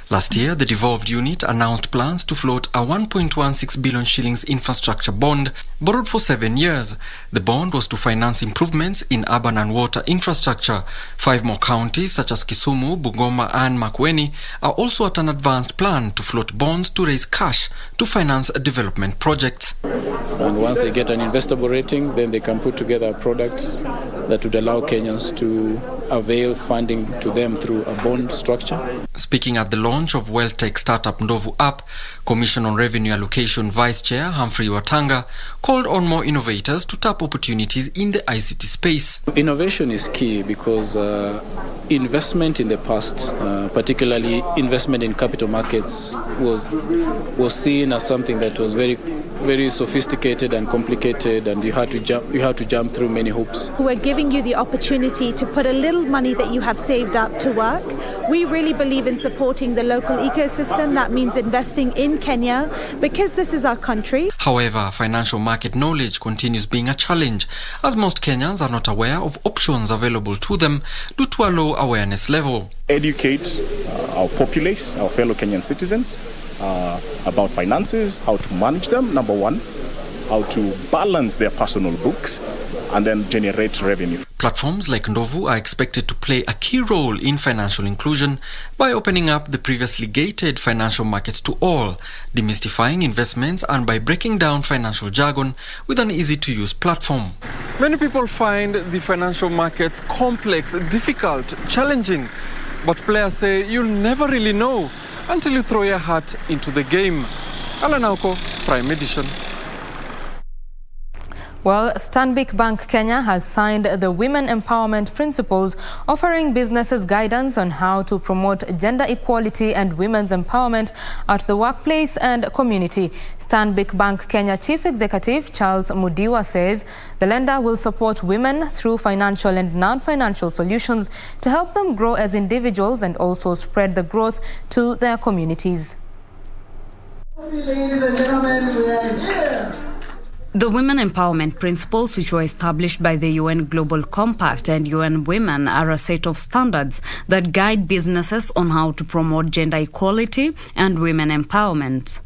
Last year, the devolved unit announced plans to float a 1.16 billion shillings infrastructure bond borrowed for 7 years. The bond was to finance improvements in urban and water infrastructure. 5 more counties such as Kisumu, Bungoma and Makueni are also at an advanced plan to float bonds to raise cash to finance development projects. And once they get an investable rating, then they can put together a product that would allow Kenyans us to avail funding to them through a bond structure. Speaking at the launch of Wealth Tech startup Ndovu app, Commission on Revenue Allocation Vice Chair Humphrey Watanga called on more innovators to tap opportunities in the ICT space. Innovation is key because investment in the past, particularly investment in capital markets, was seen as something that was very, very sophisticated and complicated, and you had to jump through many hoops. We're giving you the opportunity to put a little money that you have saved up to work. We really believe in supporting the local ecosystem. That means investing in Kenya because this is our country. However, financial market knowledge continues being a challenge, as most Kenyans are not aware of options available to them due to a low awareness level. Educate our populace, our fellow Kenyan citizens, about finances, how to manage them, number one, how to balance their personal books, and then generate revenue. Platforms like Ndovu are expected to play a key role in financial inclusion by opening up the previously gated financial markets to all, demystifying investments, and by breaking down financial jargon with an easy-to-use platform. Many people find the financial markets complex, difficult, challenging, but players say you'll never really know until you throw your hat into the game. Alan Auko, Prime Edition. Well, Stanbic Bank Kenya has signed the Women Empowerment Principles, offering businesses guidance on how to promote gender equality and women's empowerment at the workplace and community. Stanbic Bank Kenya Chief Executive Charles Mudiwa says the lender will support women through financial and non-financial solutions to help them grow as individuals and also spread the growth to their communities. Ladies and gentlemen, we are here. The Women Empowerment Principles, which were established by the UN Global Compact and UN Women, are a set of standards that guide businesses on how to promote gender equality and women empowerment.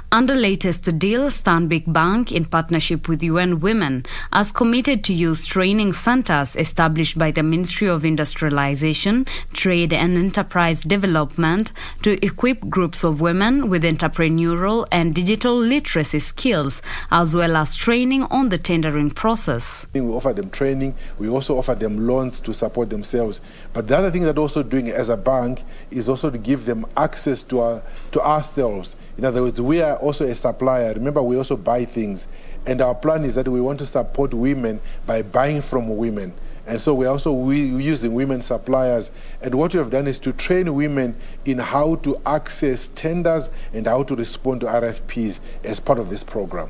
Under latest deal, Stanbic Bank, in partnership with UN Women, has committed to use training centers established by the Ministry of Industrialization, Trade and Enterprise Development to equip groups of women with entrepreneurial and digital literacy skills, as well as training on the tendering process. We offer them training, we also offer them loans to support themselves. But the other thing that we're also doing as a bank is also to give them access to ourselves. In other words, we are also a supplier. Remember, we also buy things. And our plan is that we want to support women by buying from women. And so we're also using women suppliers. And what we have done is to train women in how to access tenders and how to respond to RFPs as part of this program.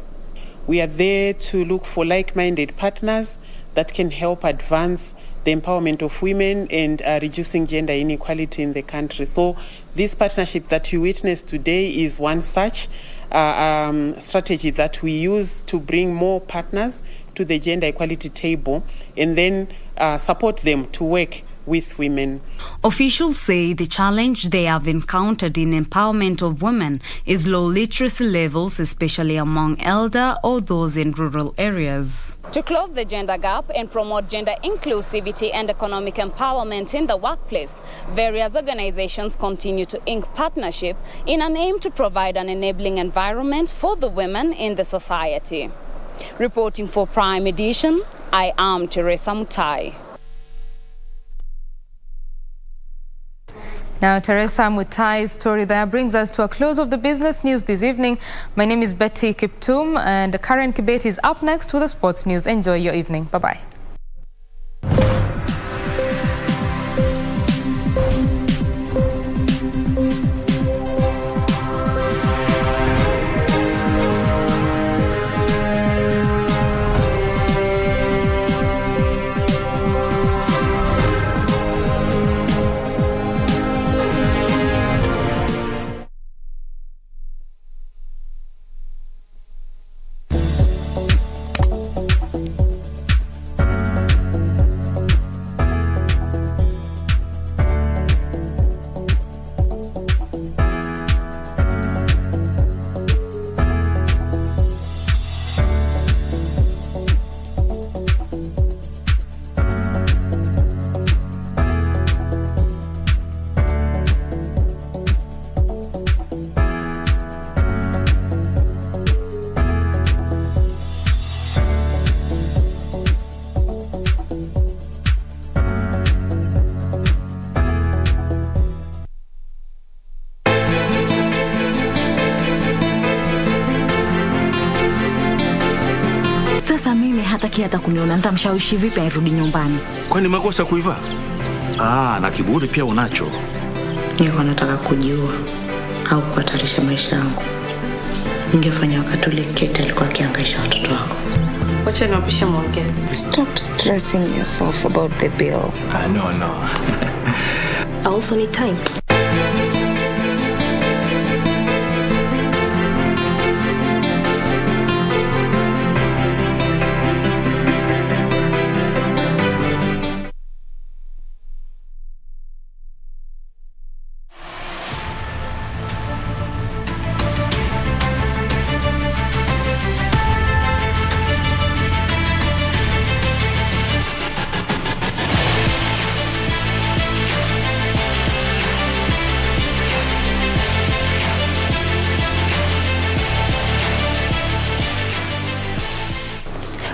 We are there to look for like-minded partners that can help advance the empowerment of women and reducing gender inequality in the country. So this partnership that you witnessed today is one such strategy that we use to bring more partners to the gender equality table and then support them to work with women. Officials say the challenge they have encountered in empowerment of women is low literacy levels, especially among elder or those in rural areas. To close the gender gap and promote gender inclusivity and economic empowerment in the workplace, various organizations continue to ink partnership in an aim to provide an enabling environment for the women in the society. Reporting for Prime Edition, I am Teresa Mutai. Now, Teresa Mutai's story there brings us to a close of the business news this evening. My name is Betty Kiptum, and Karen Kibet is up next with the sports news. Enjoy your evening. Bye-bye. hata kuniona. Nitamshawishi vipi arudi nyumbani? Kwani makosa kuiva? Na kiburi pia unacho. Niko nataka kujiua au kuhatarisha maisha yangu. Ningefanya wakati ule Kate alikuwa akihangaisha watoto wako. Wacha niwapishe mwongee. Stop stressing yourself about the bill. No. I also need time.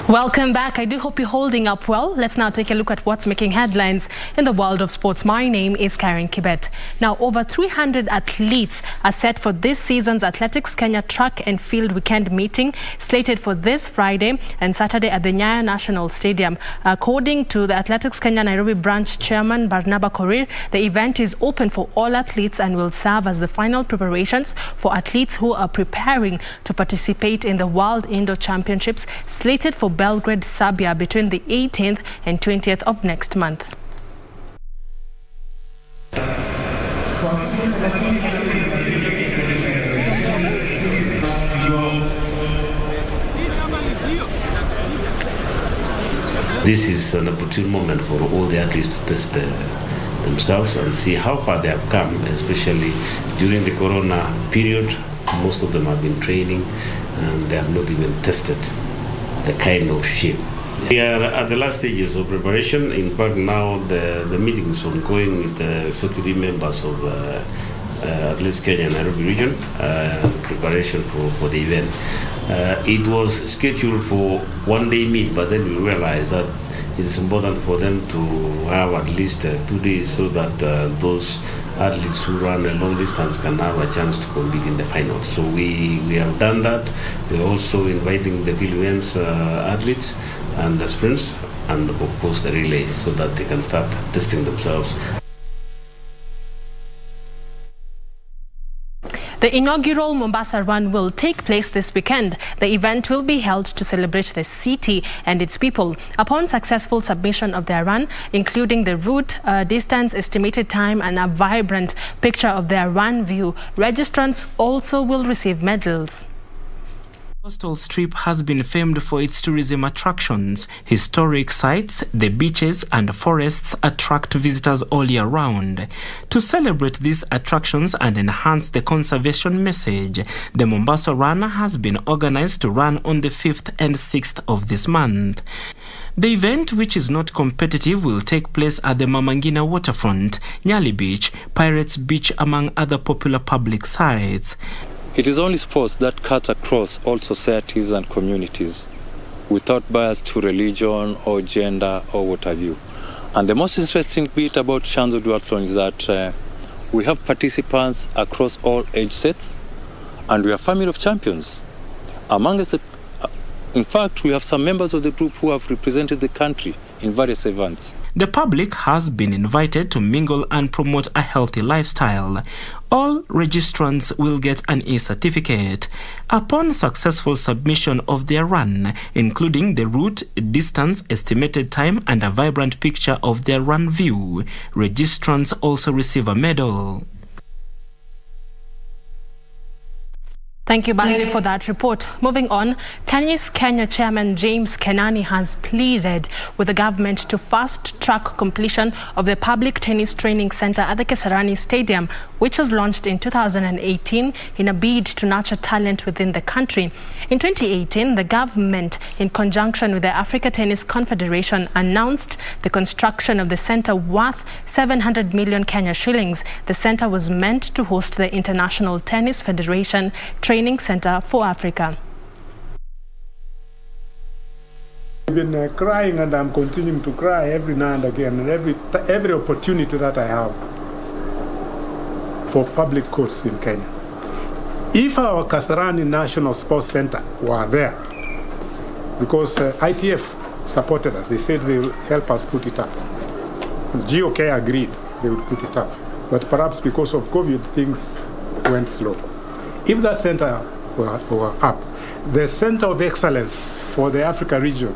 Welcome back. I do hope you're holding up well. Let's now take a look at what's making headlines in the world of sports. My name is Karen Kibet. Now, over 300 athletes are set for this season's Athletics Kenya Track and Field Weekend meeting, slated for this Friday and Saturday at the Nyayo National Stadium. According to the Athletics Kenya Nairobi branch chairman Barnaba Korir, the event is open for all athletes and will serve as the final preparations for athletes who are preparing to participate in the World Indoor Championships, slated for Belgrade, Serbia between the 18th and 20th of next month. This is an opportune moment for all the athletes to test themselves and see how far they have come, especially during the corona period. Most of them have been training and they have not even tested the kind of shape. We are at the last stages of preparation. In fact, now the meeting is ongoing with the security members of Athletics Kenya Nairobi region, preparation for the event. It was scheduled for one-day meet, but then we realized that it is important for them to have at least 2 days so that those athletes who run a long distance can have a chance to compete in the finals. So we have done that. We're also inviting the field events athletes and the sprints and of course the relays so that they can start testing themselves. The inaugural Mombasa Run will take place this weekend. The event will be held to celebrate the city and its people. Upon successful submission of their run, including the route, distance, estimated time, and a vibrant picture of their run view, registrants also will receive medals. Coastal Strip has been famed for its tourism attractions. Historic sites, the beaches and forests attract visitors all year round. To celebrate these attractions and enhance the conservation message, the Mombasa Run has been organized to run on the 5th and 6th of this month. The event, which is not competitive, will take place at the Mamangina waterfront, Nyali Beach, Pirates Beach, among other popular public sites. It is only sports that cut across all societies and communities without bias to religion or gender or what have you. And the most interesting bit about Shanzu Duathlon is that we have participants across all age sets and we are a family of champions. In fact, we have some members of the group who have represented the country in various events. The public has been invited to mingle and promote a healthy lifestyle. All registrants will get an e-certificate. Upon successful submission of their run, including the route, distance, estimated time, and a vibrant picture of their run view, registrants also receive a medal. Thank you, Bailey, for that report. Moving on, Tennis Kenya Chairman James Kenani has pleaded with the government to fast-track completion of the public tennis training center at the Kasarani Stadium, which was launched in 2018 in a bid to nurture talent within the country. In 2018, the government, in conjunction with the Africa Tennis Confederation, announced the construction of the center worth 700 million Kenya shillings. The center was meant to host the International Tennis Federation Training Center for Africa. I've been crying and I'm continuing to cry every now and again, and every opportunity that I have for public courts in Kenya. If our Kasarani National Sports Center were there, because ITF supported us. They said they will help us put it up. GOK agreed they would put it up. But perhaps because of COVID, things went slow. If that center were up, the Center of Excellence for the Africa region,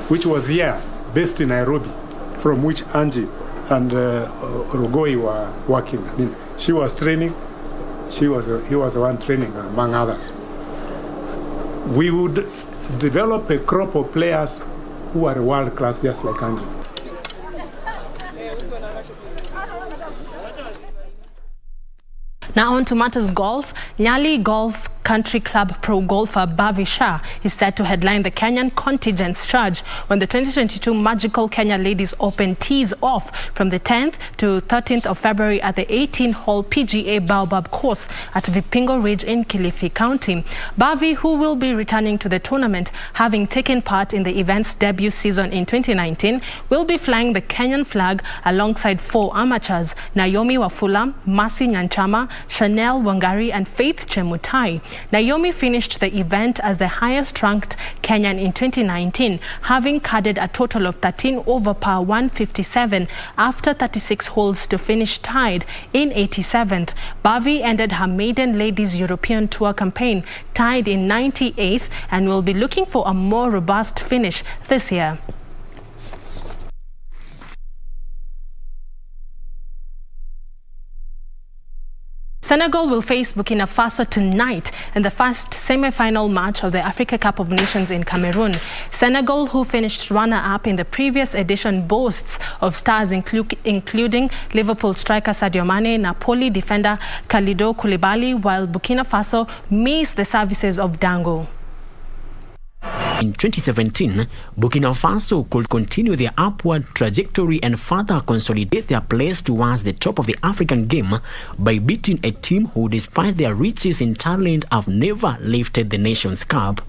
which was here, based in Nairobi, from which Angie and Rogoi were working. I mean, she was training, he was the one training, among others. We would develop a crop of players who are world class, just like Angie. Now on to matters golf. Nyali Golf Country Club pro golfer Bhavi Shah is set to headline the Kenyan contingent's charge when the 2022 Magical Kenya Ladies Open tees off from the 10th to 13th of February at the 18-hole PGA Baobab course at Vipingo Ridge in Kilifi County. Bhavi, who will be returning to the tournament having taken part in the event's debut season in 2019, will be flying the Kenyan flag alongside 4 amateurs: Naomi Wafula, Mercy Nyanchama, Chanel Wangari and Faith Chemutai. Naomi finished the event as the highest-ranked Kenyan in 2019, having carded a total of 13 over par 157 after 36 holes to finish tied in 87th. Bhavi ended her maiden Ladies European Tour campaign tied in 98th and will be looking for a more robust finish this year. Senegal will face Burkina Faso tonight in the first semi-final match of the Africa Cup of Nations in Cameroon. Senegal, who finished runner-up in the previous edition, boasts of stars including Liverpool striker Sadio Mane, Napoli defender Kalidou Koulibaly, while Burkina Faso missed the services of Dango. In 2017, Burkina Faso could continue their upward trajectory and further consolidate their place towards the top of the African game by beating a team who, despite their riches in talent, have never lifted the Nations Cup.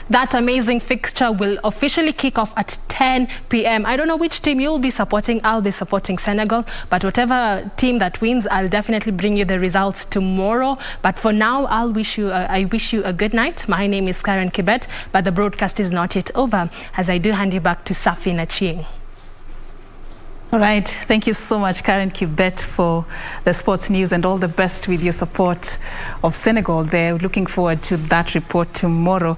That amazing fixture will officially kick off at 10 p.m. I don't know which team you'll be supporting. I'll be supporting Senegal, but whatever team that wins, I'll definitely bring you the results tomorrow. But for now, I wish you a good night. My name is Karen Kibet, but the broadcast is not yet over, as I do hand you back to Serfine Achieng. All right. Thank you so much, Karen Kibet, for the sports news, and all the best with your support of Senegal. They're looking forward to that report tomorrow.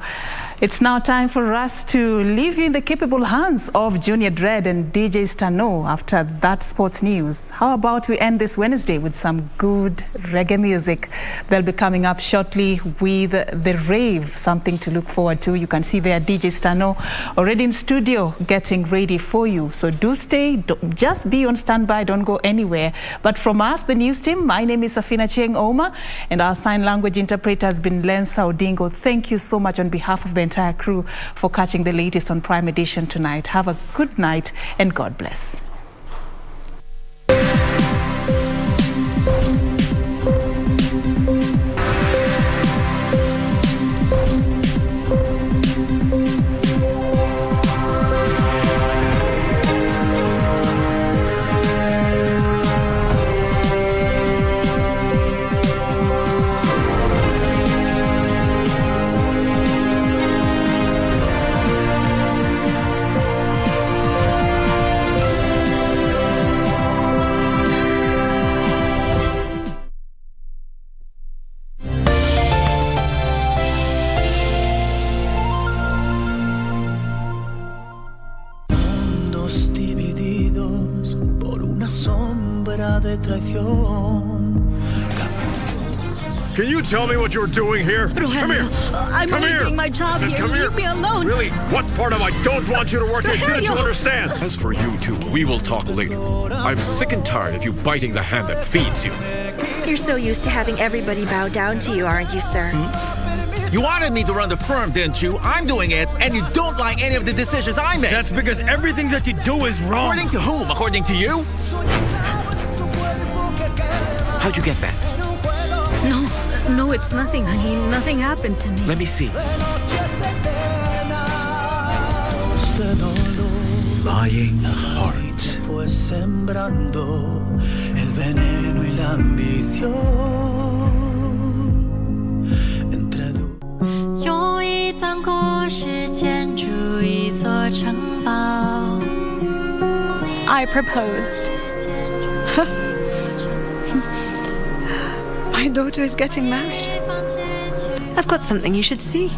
It's now time for us to leave you in the capable hands of Junior Dread and DJ Stano after that sports news. How about we end this Wednesday with some good reggae music? They'll be coming up shortly with The Rave, something to look forward to. You can see there DJ Stano already in studio getting ready for you. So do stay, just be on standby, don't go anywhere. But from us, the news team, my name is Serfine Achieng Oma, and our sign language interpreter has been Len Saudingo. Thank you so much on behalf of the entire crew for catching the latest on Prime Edition tonight. Have a good night and God bless. Can you tell me what you're doing here? Rogelio, come here. I'm come only here. doing my job here. Come here. Leave me alone. Really? What part of I don't want you to work here didn't you understand? As for you two, we will talk later. I'm sick and tired of you biting the hand that feeds you. You're so used to having everybody bow down to you, aren't you, sir? You wanted me to run the firm, didn't you? I'm doing it, and you don't like any of the decisions I make. That's because everything that you do is wrong. According to whom? According to you? How'd you get that? No, it's nothing, honey. Nothing happened to me. Let me see. Lying heart. Yo y tan I proposed. My daughter is getting married. I've got something you should see.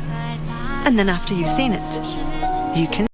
And then after you've seen it, you can